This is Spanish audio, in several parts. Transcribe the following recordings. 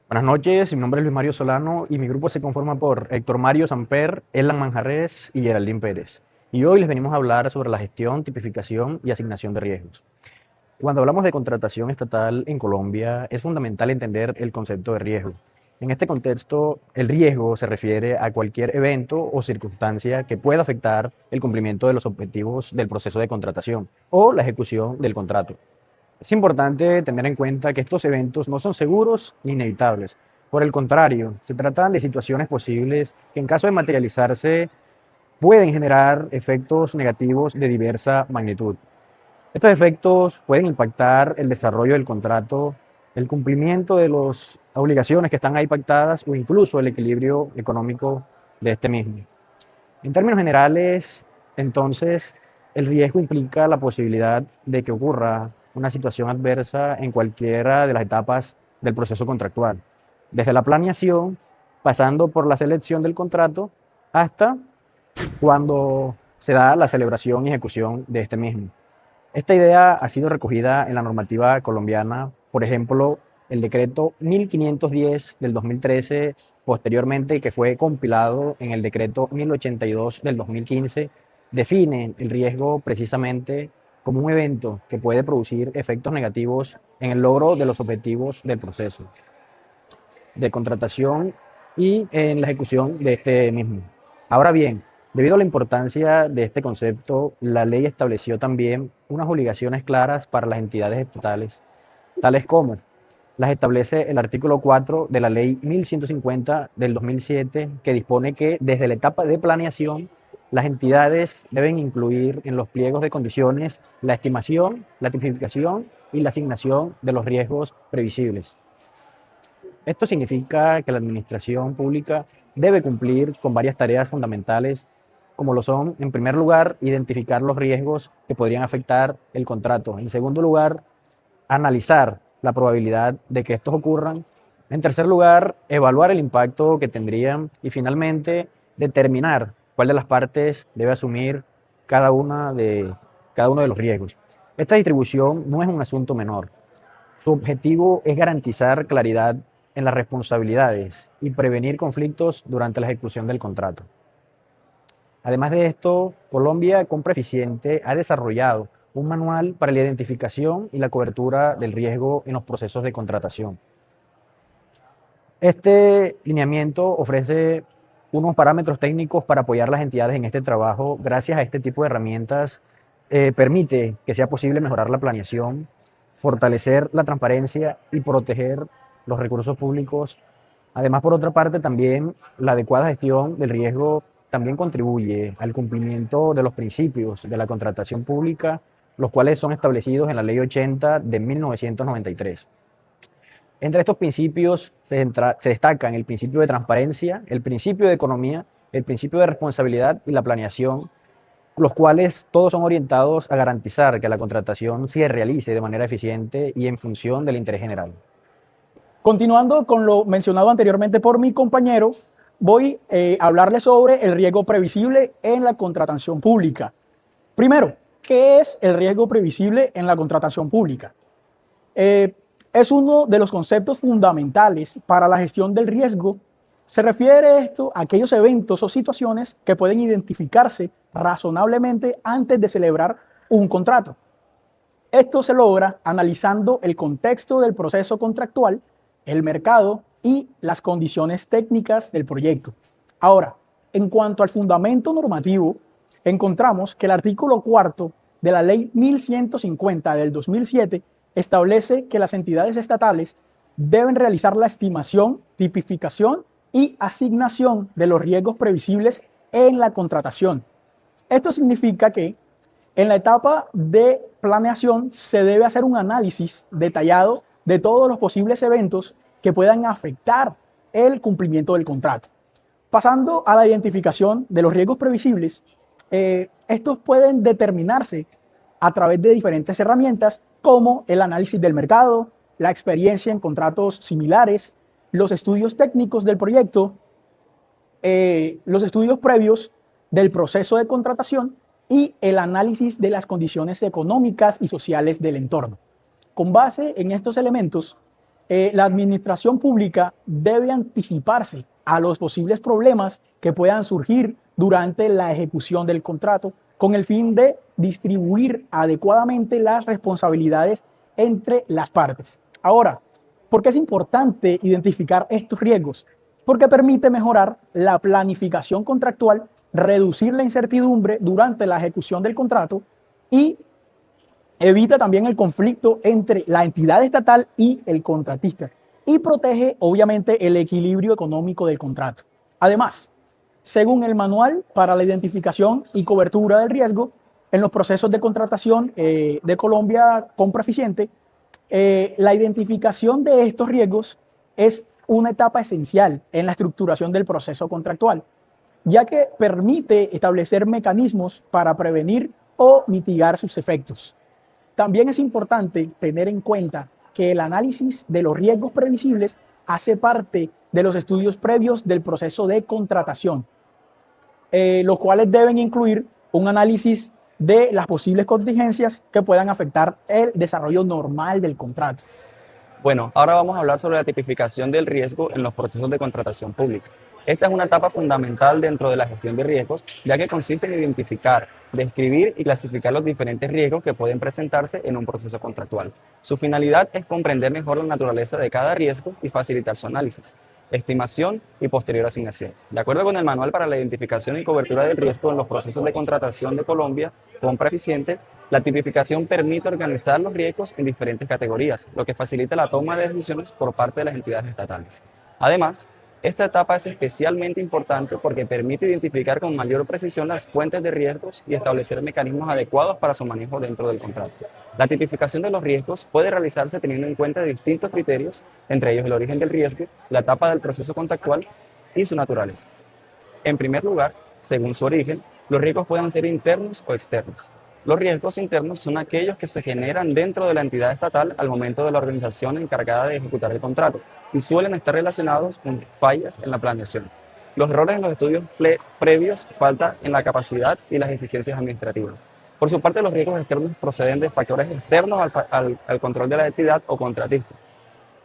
Buenas noches, mi nombre es Luis Mario Solano y mi grupo se conforma por Héctor Mario Samper, Elan Manjarres y Geraldine Pérez. Y hoy les venimos a hablar sobre la gestión, tipificación y asignación de riesgos. Cuando hablamos de contratación estatal en Colombia, es fundamental entender el concepto de riesgo. En este contexto, el riesgo se refiere a cualquier evento o circunstancia que pueda afectar el cumplimiento de los objetivos del proceso de contratación o la ejecución del contrato. Es importante tener en cuenta que estos eventos no son seguros ni inevitables. Por el contrario, se tratan de situaciones posibles que en caso de materializarse pueden generar efectos negativos de diversa magnitud. Estos efectos pueden impactar el desarrollo del contrato, el cumplimiento de las obligaciones que están ahí pactadas o incluso el equilibrio económico de este mismo. En términos generales, entonces, el riesgo implica la posibilidad de que ocurra una situación adversa en cualquiera de las etapas del proceso contractual, desde la planeación, pasando por la selección del contrato, hasta cuando se da la celebración y ejecución de este mismo. Esta idea ha sido recogida en la normativa colombiana, por ejemplo, el decreto 1510 del 2013, posteriormente que fue compilado en el decreto 1082 del 2015, define el riesgo precisamente como un evento que puede producir efectos negativos en el logro de los objetivos del proceso de contratación y en la ejecución de este mismo. Ahora bien, debido a la importancia de este concepto, la ley estableció también unas obligaciones claras para las entidades estatales, tales como las establece el artículo 4 de la ley 1150 del 2007, que dispone que desde la etapa de planeación, las entidades deben incluir en los pliegos de condiciones la estimación, la tipificación y la asignación de los riesgos previsibles. Esto significa que la administración pública debe cumplir con varias tareas fundamentales, como lo son, en primer lugar, identificar los riesgos que podrían afectar el contrato. En segundo lugar, analizar la probabilidad de que estos ocurran. En tercer lugar, evaluar el impacto que tendrían. Y finalmente, determinar cuál de las partes debe asumir cada uno de los riesgos. Esta distribución no es un asunto menor. Su objetivo es garantizar claridad en las responsabilidades y prevenir conflictos durante la ejecución del contrato. Además de esto, Colombia Compra Eficiente ha desarrollado un manual para la identificación y la cobertura del riesgo en los procesos de contratación. Este lineamiento ofrece unos parámetros técnicos para apoyar a las entidades en este trabajo. Gracias a este tipo de herramientas, permite que sea posible mejorar la planeación, fortalecer la transparencia y proteger los recursos públicos. Además, por otra parte, también la adecuada gestión del riesgo también contribuye al cumplimiento de los principios de la contratación pública, los cuales son establecidos en la Ley 80 de 1993. Entre estos principios se destacan el principio de transparencia, el principio de economía, el principio de responsabilidad y la planeación, los cuales todos son orientados a garantizar que la contratación se realice de manera eficiente y en función del interés general. Continuando con lo mencionado anteriormente por mi compañero, voy a hablarles sobre el riesgo previsible en la contratación pública. Primero, ¿qué es el riesgo previsible en la contratación pública? Es uno de los conceptos fundamentales para la gestión del riesgo. Se refiere esto a aquellos eventos o situaciones que pueden identificarse razonablemente antes de celebrar un contrato. Esto se logra analizando el contexto del proceso contractual, el mercado y las condiciones técnicas del proyecto. Ahora, en cuanto al fundamento normativo, encontramos que el artículo 4 de la Ley 1150 del 2007 establece que las entidades estatales deben realizar la estimación, tipificación y asignación de los riesgos previsibles en la contratación. Esto significa que en la etapa de planeación se debe hacer un análisis detallado de todos los posibles eventos que puedan afectar el cumplimiento del contrato. Pasando a la identificación de los riesgos previsibles, estos pueden determinarse a través de diferentes herramientas como el análisis del mercado, la experiencia en contratos similares, los estudios técnicos del proyecto, los estudios previos del proceso de contratación y el análisis de las condiciones económicas y sociales del entorno. Con base en estos elementos, La administración pública debe anticiparse a los posibles problemas que puedan surgir durante la ejecución del contrato con el fin de distribuir adecuadamente las responsabilidades entre las partes. Ahora, ¿por qué es importante identificar estos riesgos? Porque permite mejorar la planificación contractual, reducir la incertidumbre durante la ejecución del contrato y evita también el conflicto entre la entidad estatal y el contratista y protege obviamente el equilibrio económico del contrato. Además, según el Manual para la Identificación y Cobertura del Riesgo, en los procesos de contratación de Colombia Compra Eficiente, la identificación de estos riesgos es una etapa esencial en la estructuración del proceso contractual, ya que permite establecer mecanismos para prevenir o mitigar sus efectos. También es importante tener en cuenta que el análisis de los riesgos previsibles hace parte de los estudios previos del proceso de contratación, los cuales deben incluir un análisis de las posibles contingencias que puedan afectar el desarrollo normal del contrato. Bueno, ahora vamos a hablar sobre la tipificación del riesgo en los procesos de contratación pública. Esta es una etapa fundamental dentro de la gestión de riesgos, ya que consiste en identificar, describir y clasificar los diferentes riesgos que pueden presentarse en un proceso contractual. Su finalidad es comprender mejor la naturaleza de cada riesgo y facilitar su análisis, estimación y posterior asignación. De acuerdo con el Manual para la Identificación y Cobertura del Riesgo en los procesos de contratación de Colombia, Compra Eficiente, la tipificación permite organizar los riesgos en diferentes categorías, lo que facilita la toma de decisiones por parte de las entidades estatales. Además, esta etapa es especialmente importante porque permite identificar con mayor precisión las fuentes de riesgos y establecer mecanismos adecuados para su manejo dentro del contrato. La tipificación de los riesgos puede realizarse teniendo en cuenta distintos criterios, entre ellos el origen del riesgo, la etapa del proceso contractual y su naturaleza. En primer lugar, según su origen, los riesgos pueden ser internos o externos. Los riesgos internos son aquellos que se generan dentro de la entidad estatal al momento de la organización encargada de ejecutar el contrato y suelen estar relacionados con fallas en la planeación. Los errores en los estudios previos, falta en la capacidad y las eficiencias administrativas. Por su parte, los riesgos externos proceden de factores externos al control de la entidad o contratista,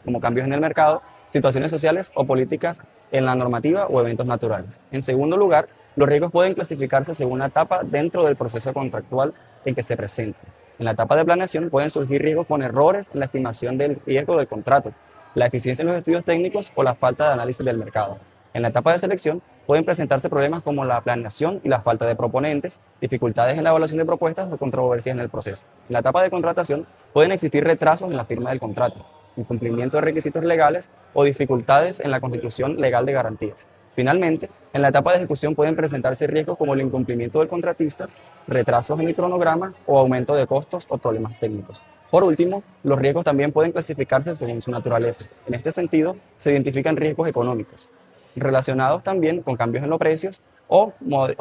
como cambios en el mercado, situaciones sociales o políticas en la normativa o eventos naturales. En segundo lugar, los riesgos pueden clasificarse según una etapa dentro del proceso contractual en que se presenten. En la etapa de planeación pueden surgir riesgos con errores en la estimación del riesgo del contrato, la eficiencia en los estudios técnicos o la falta de análisis del mercado. En la etapa de selección pueden presentarse problemas como la planeación y la falta de proponentes, dificultades en la evaluación de propuestas o controversias en el proceso. En la etapa de contratación pueden existir retrasos en la firma del contrato, incumplimiento de requisitos legales o dificultades en la constitución legal de garantías. Finalmente, en la etapa de ejecución pueden presentarse riesgos como el incumplimiento del contratista, retrasos en el cronograma o aumento de costos o problemas técnicos. Por último, los riesgos también pueden clasificarse según su naturaleza. En este sentido, se identifican riesgos económicos, relacionados también con cambios en los precios o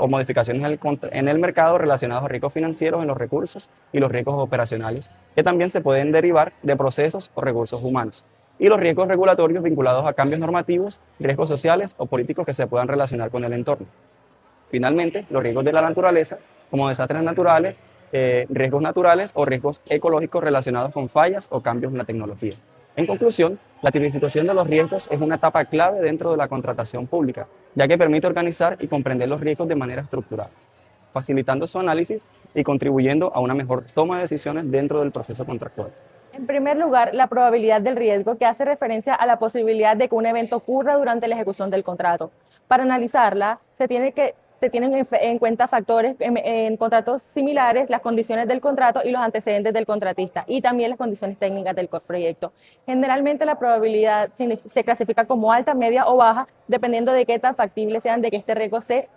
modificaciones en el mercado relacionados a riesgos financieros en los recursos y los riesgos operacionales, que también se pueden derivar de procesos o recursos humanos. Y los riesgos regulatorios vinculados a cambios normativos, riesgos sociales o políticos que se puedan relacionar con el entorno. Finalmente, los riesgos de la naturaleza, como desastres naturales, riesgos naturales o riesgos ecológicos relacionados con fallas o cambios en la tecnología. En conclusión, la tipificación de los riesgos es una etapa clave dentro de la contratación pública, ya que permite organizar y comprender los riesgos de manera estructurada, facilitando su análisis y contribuyendo a una mejor toma de decisiones dentro del proceso contractual. En primer lugar, la probabilidad del riesgo, que hace referencia a la posibilidad de que un evento ocurra durante la ejecución del contrato. Para analizarla, se tienen en cuenta factores en contratos similares, las condiciones del contrato y los antecedentes del contratista, y también las condiciones técnicas del proyecto. Generalmente la probabilidad se clasifica como alta, media o baja, dependiendo de qué tan factibles sean de que este riesgo se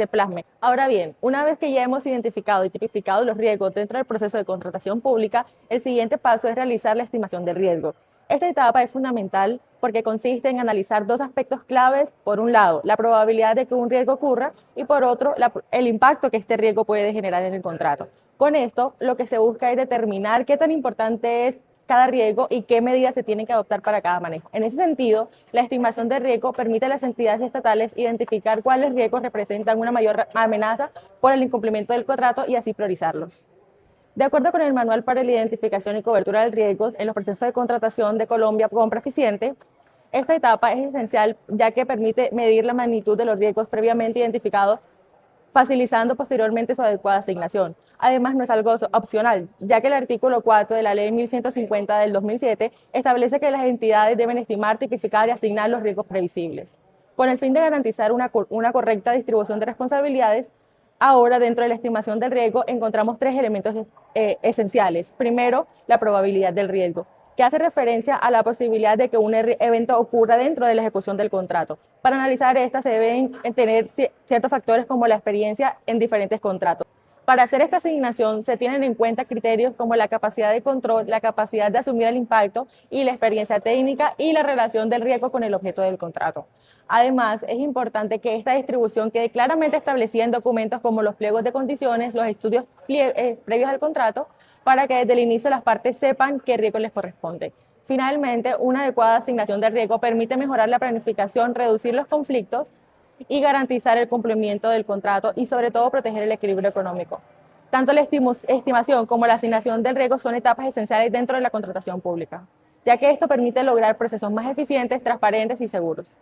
plasme. Ahora bien, una vez que ya hemos identificado y tipificado los riesgos dentro del proceso de contratación pública, el siguiente paso es realizar la estimación del riesgo. Esta etapa es fundamental porque consiste en analizar dos aspectos claves: por un lado, la probabilidad de que un riesgo ocurra, y por otro, el impacto que este riesgo puede generar en el contrato. Con esto, lo que se busca es determinar qué tan importante es cada riesgo y qué medidas se tienen que adoptar para cada manejo. En ese sentido, la estimación de riesgo permite a las entidades estatales identificar cuáles riesgos representan una mayor amenaza por el incumplimiento del contrato y así priorizarlos. De acuerdo con el Manual para la Identificación y Cobertura del Riesgos en los procesos de contratación de Colombia Compra Eficiente, esta etapa es esencial ya que permite medir la magnitud de los riesgos previamente identificados, facilitando posteriormente su adecuada asignación. Además, no es algo opcional, ya que el artículo 4 de la Ley 1150 del 2007 establece que las entidades deben estimar, tipificar y asignar los riesgos previsibles. Con el fin de garantizar una correcta distribución de responsabilidades, ahora dentro de la estimación del riesgo encontramos tres elementos esenciales. Primero, la probabilidad del riesgo, que hace referencia a la posibilidad de que un evento ocurra dentro de la ejecución del contrato. Para analizar esta se deben tener ciertos factores como la experiencia en diferentes contratos. Para hacer esta asignación se tienen en cuenta criterios como la capacidad de control, la capacidad de asumir el impacto y la experiencia técnica y la relación del riesgo con el objeto del contrato. Además, es importante que esta distribución quede claramente establecida en documentos como los pliegos de condiciones, los estudios previos al contrato, para que desde el inicio las partes sepan qué riesgo les corresponde. Finalmente, una adecuada asignación de riesgo permite mejorar la planificación, reducir los conflictos y garantizar el cumplimiento del contrato y sobre todo proteger el equilibrio económico. Tanto la estimación como la asignación del riesgo son etapas esenciales dentro de la contratación pública, ya que esto permite lograr procesos más eficientes, transparentes y seguros.